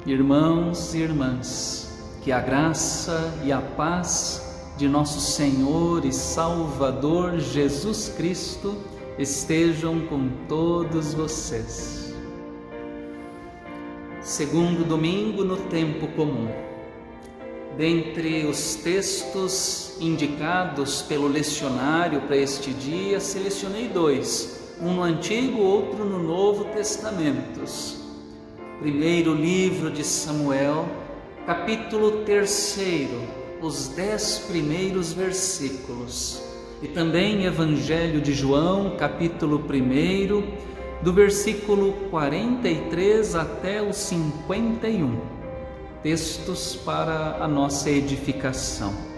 Irmãos e irmãs, que a graça e a paz de nosso Senhor e Salvador Jesus Cristo estejam com todos vocês. Segundo domingo no tempo comum. Dentre os textos indicados pelo lecionário para este dia, selecionei dois, um no Antigo, outro no Novo Testamentos. Primeiro livro de Samuel, capítulo 3, os 10 primeiros versículos. E também Evangelho de João, capítulo 1, do versículo 43 até o 51. Textos para a nossa edificação.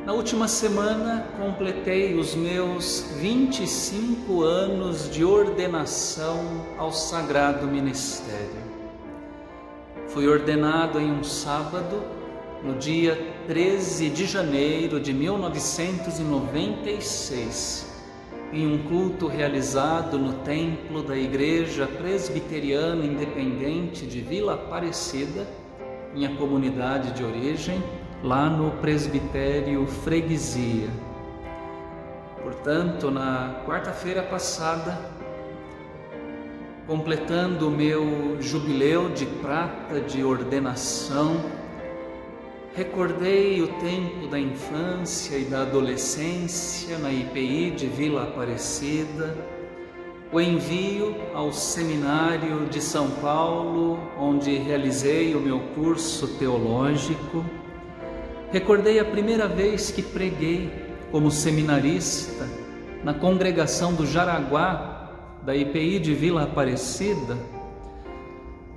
Na última semana, completei os meus 25 anos de ordenação ao Sagrado Ministério. Fui ordenado em um sábado, no dia 13 de janeiro de 1996, em um culto realizado no templo da Igreja Presbiteriana Independente de Vila Aparecida, minha comunidade de origem, lá no presbitério Freguesia. Portanto, na quarta-feira passada, completando o meu jubileu de prata de ordenação, recordei o tempo da infância e da adolescência na IPI de Vila Aparecida, o envio ao seminário de São Paulo, onde realizei o meu curso teológico. Recordei a primeira vez que preguei como seminarista na congregação do Jaraguá, da IPI de Vila Aparecida.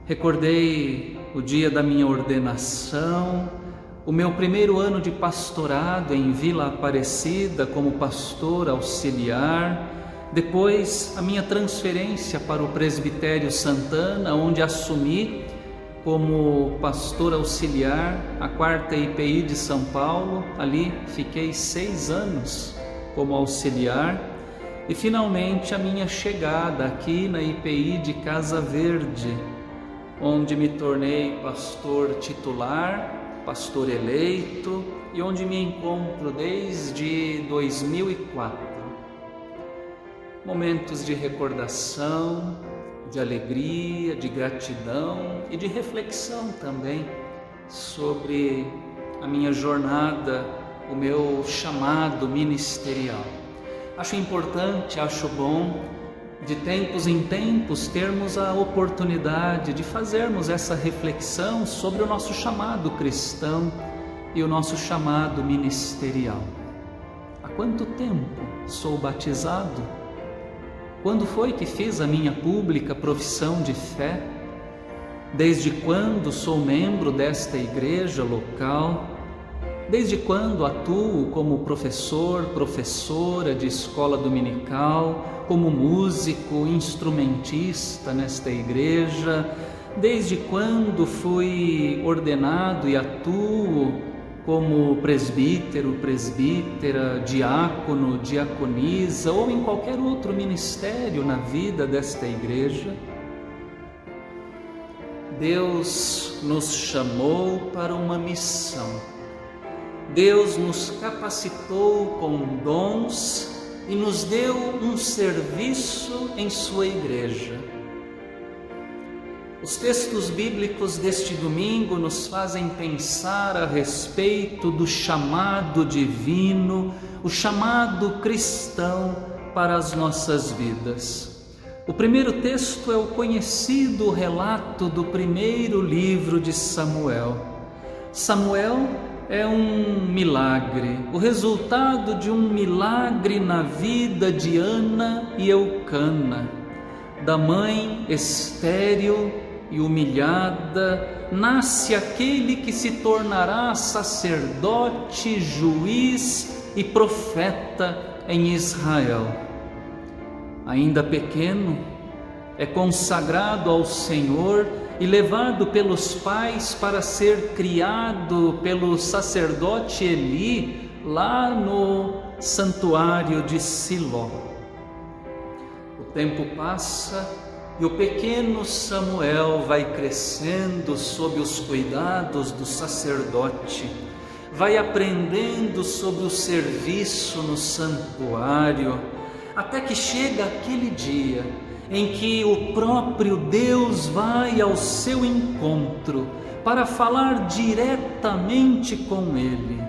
Recordei o dia da minha ordenação, o meu primeiro ano de pastorado em Vila Aparecida como pastor auxiliar, depois a minha transferência para o presbitério Santana, onde assumi como pastor auxiliar a 4ª IPI de São Paulo. Ali fiquei 6 anos como auxiliar e finalmente a minha chegada aqui na IPI de Casa Verde, onde me tornei pastor titular, pastor eleito e onde me encontro desde 2004. Momentos de recordação, de alegria, de gratidão e de reflexão também sobre a minha jornada, o meu chamado ministerial. Acho importante, acho bom, de tempos em tempos, termos a oportunidade de fazermos essa reflexão sobre o nosso chamado cristão e o nosso chamado ministerial. Há quanto tempo sou batizado? Quando foi que fiz a minha pública profissão de fé? Desde quando sou membro desta igreja local? Desde quando atuo como professor, professora de escola dominical, como músico, instrumentista nesta igreja? Desde quando fui ordenado e atuo como presbítero, presbítera, diácono, diaconisa ou em qualquer outro ministério na vida desta igreja? Deus nos chamou para uma missão. Deus nos capacitou com dons e nos deu um serviço em sua igreja. Os textos bíblicos deste domingo nos fazem pensar a respeito do chamado divino, o chamado cristão para as nossas vidas. O primeiro texto é o conhecido relato do primeiro livro de Samuel. Samuel é um milagre, o resultado de um milagre na vida de Ana e Eucana, da mãe estéril e humilhada, nasce aquele que se tornará sacerdote, juiz e profeta em Israel. Ainda pequeno, é consagrado ao Senhor e levado pelos pais para ser criado pelo sacerdote Eli lá no santuário de Siló. O tempo passa E o pequeno Samuel vai crescendo sob os cuidados do sacerdote, vai aprendendo sobre o serviço no santuário, até que chega aquele dia em que o próprio Deus vai ao seu encontro para falar diretamente com ele.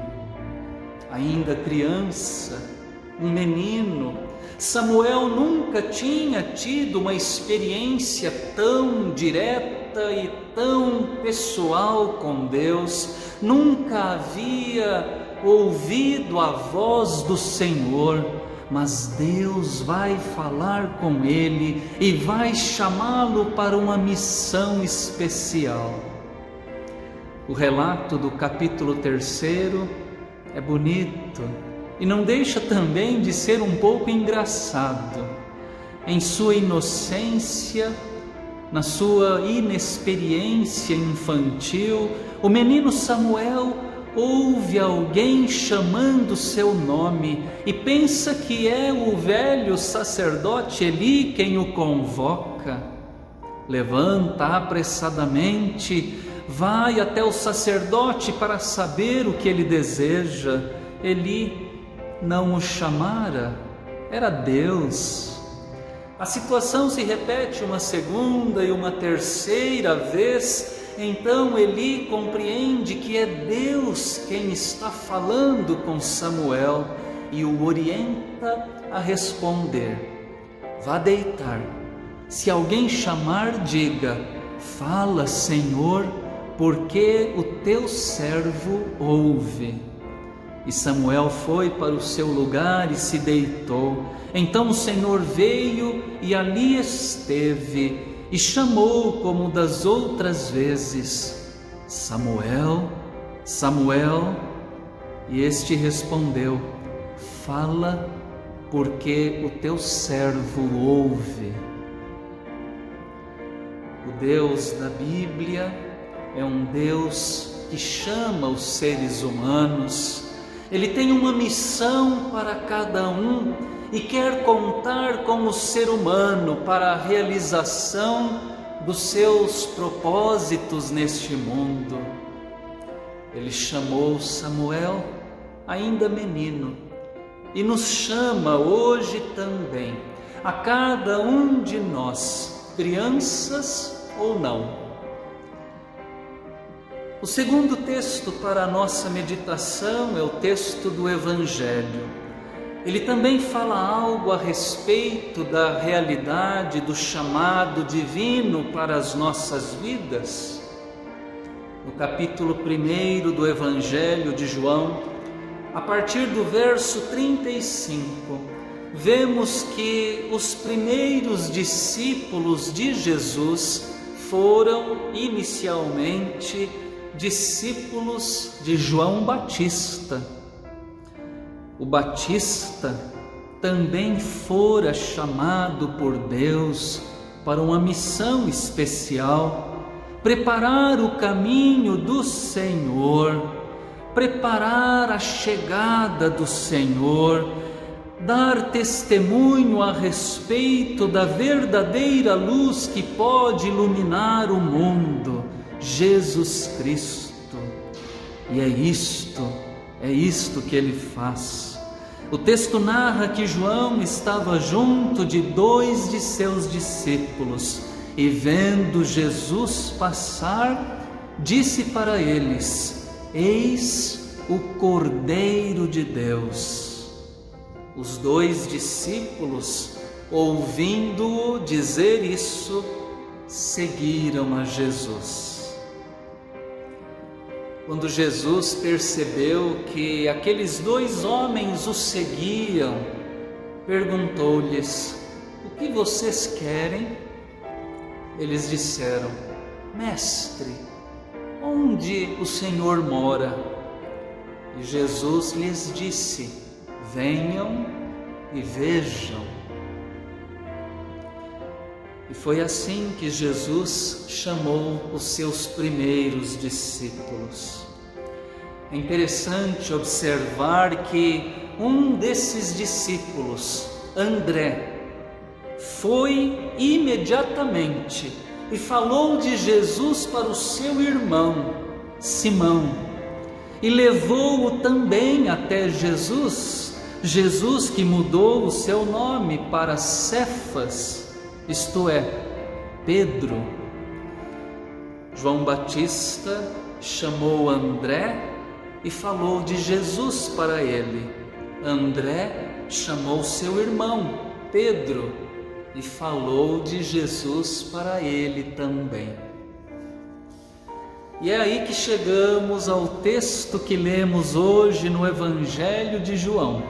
Ainda criança, um menino, Samuel nunca tinha tido uma experiência tão direta e tão pessoal com Deus, nunca havia ouvido a voz do Senhor, mas Deus vai falar com ele e vai chamá-lo para uma missão especial. O relato do capítulo 3 é bonito e não deixa também de ser um pouco engraçado. Em sua inocência, na sua inexperiência infantil, o menino Samuel ouve alguém chamando seu nome e pensa que é o velho sacerdote Eli quem o convoca. Levanta apressadamente, vai até o sacerdote para saber o que ele deseja. Eli não o chamara, era Deus. A situação se repete uma segunda e uma terceira vez. Então Eli compreende que é Deus quem está falando com Samuel e o orienta a responder: vá deitar. Se alguém chamar, diga: fala, Senhor, porque o teu servo ouve. E Samuel foi para o seu lugar e se deitou. Então o Senhor veio e ali esteve e chamou como das outras vezes: Samuel, Samuel. E este respondeu: fala, porque o teu servo ouve. O Deus da Bíblia é um Deus que chama os seres humanos. Ele tem uma missão para cada um e quer contar com o ser humano para a realização dos seus propósitos neste mundo. Ele chamou Samuel, ainda menino, e nos chama hoje também, a cada um de nós, crianças ou não. O segundo texto para a nossa meditação é o texto do Evangelho. Ele também fala algo a respeito da realidade do chamado divino para as nossas vidas. No capítulo 1 do Evangelho de João, a partir do verso 35, vemos que os primeiros discípulos de Jesus foram inicialmente discípulos de João Batista. O Batista também fora chamado por Deus para uma missão especial, preparar o caminho do Senhor, preparar a chegada do Senhor, dar testemunho a respeito da verdadeira luz que pode iluminar o mundo, Jesus Cristo. E é isto que ele faz. O texto narra que João estava junto de 2 de seus discípulos e, vendo Jesus passar, disse para eles: eis o Cordeiro de Deus. Os 2 discípulos, ouvindo-o dizer isso, seguiram a Jesus. Quando Jesus percebeu que aqueles 2 homens o seguiam, perguntou-lhes: o que vocês querem? Eles disseram: Mestre, onde o Senhor mora? E Jesus lhes disse: venham e vejam. E foi assim que Jesus chamou os seus primeiros discípulos. É interessante observar que um desses discípulos, André, foi imediatamente e falou de Jesus para o seu irmão Simão, e levou-o também até Jesus, Jesus que mudou o seu nome para Cefas, isto é, Pedro. João Batista chamou André e falou de Jesus para ele. André chamou seu irmão Pedro e falou de Jesus para ele também. E é aí que chegamos ao texto que lemos hoje no Evangelho de João.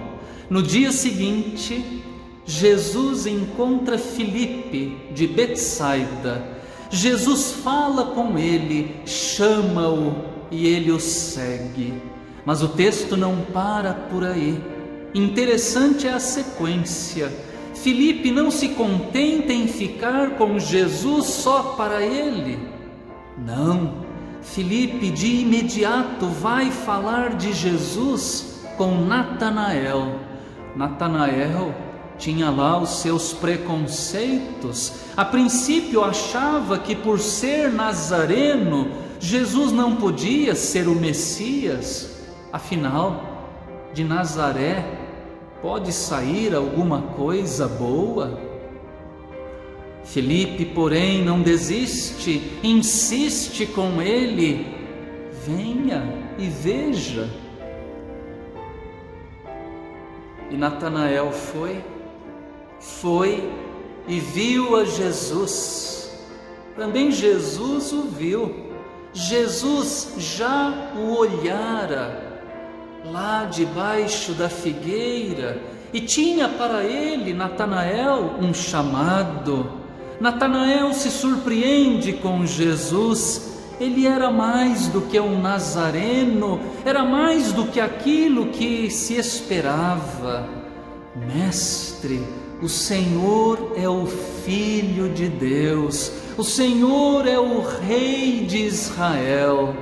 No dia seguinte, Jesus encontra Filipe de Betsaida. Jesus fala com ele, chama-o e ele o segue. Mas o texto não para por aí. Interessante é a sequência. Filipe não se contenta em ficar com Jesus só para ele. Não. Filipe de imediato vai falar de Jesus com Natanael. Natanael tinha lá os seus preconceitos. A princípio achava que por ser nazareno, Jesus não podia ser o Messias. Afinal, de Nazaré pode sair alguma coisa boa? Filipe, porém, não desiste, insiste com ele: venha e veja. E Natanael foi e viu a Jesus. Também Jesus o viu. Jesus já o olhara lá debaixo da figueira e tinha para ele, Natanael, um chamado. Natanael se surpreende com Jesus. Ele era mais do que um nazareno, era mais do que aquilo que se esperava. Mestre, o Senhor é o Filho de Deus, o Senhor é o Rei de Israel.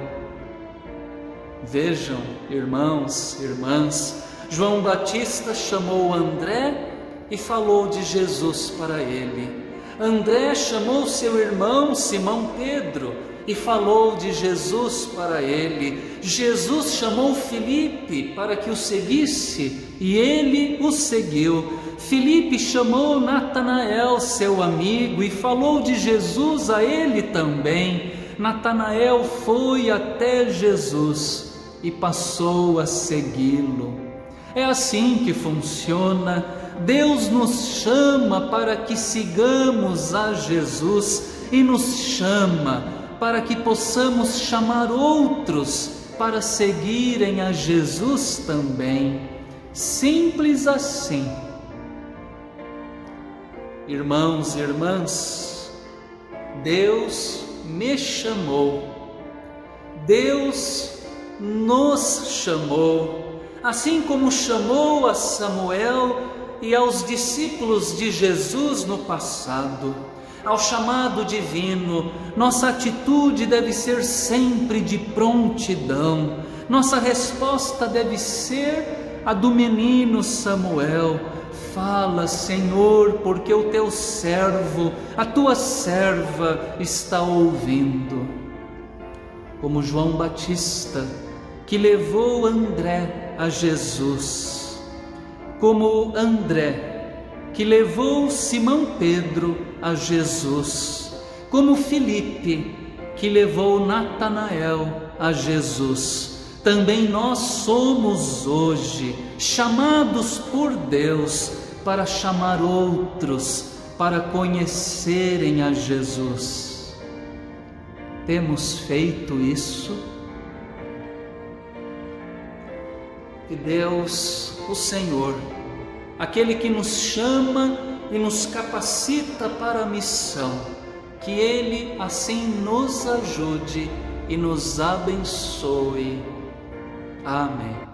Vejam, irmãos, irmãs, João Batista chamou André e falou de Jesus para ele. André chamou seu irmão Simão Pedro e falou de Jesus para ele. Jesus chamou Filipe para que o seguisse e ele o seguiu. Filipe chamou Natanael, seu amigo, e falou de Jesus a ele também. Natanael foi até Jesus e passou a segui-lo. É assim que funciona. Deus nos chama para que sigamos a Jesus e nos chama para que possamos chamar outros para seguirem a Jesus também. Simples assim. Irmãos e irmãs, Deus me chamou, Deus nos chamou, assim como chamou a Samuel e aos discípulos de Jesus no passado. Ao chamado divino, nossa atitude deve ser sempre de prontidão. Nossa resposta deve ser a do menino Samuel: fala, Senhor, porque o teu servo, a tua serva está ouvindo. Como João Batista, que levou André a Jesus. Como André, que levou Simão Pedro a Jesus. Como Filipe, que levou Natanael a Jesus. Também nós somos hoje chamados por Deus para chamar outros para conhecerem a Jesus. Temos feito isso? Que Deus, o Senhor, aquele que nos chama e nos capacita para a missão, que Ele assim nos ajude e nos abençoe. Amém.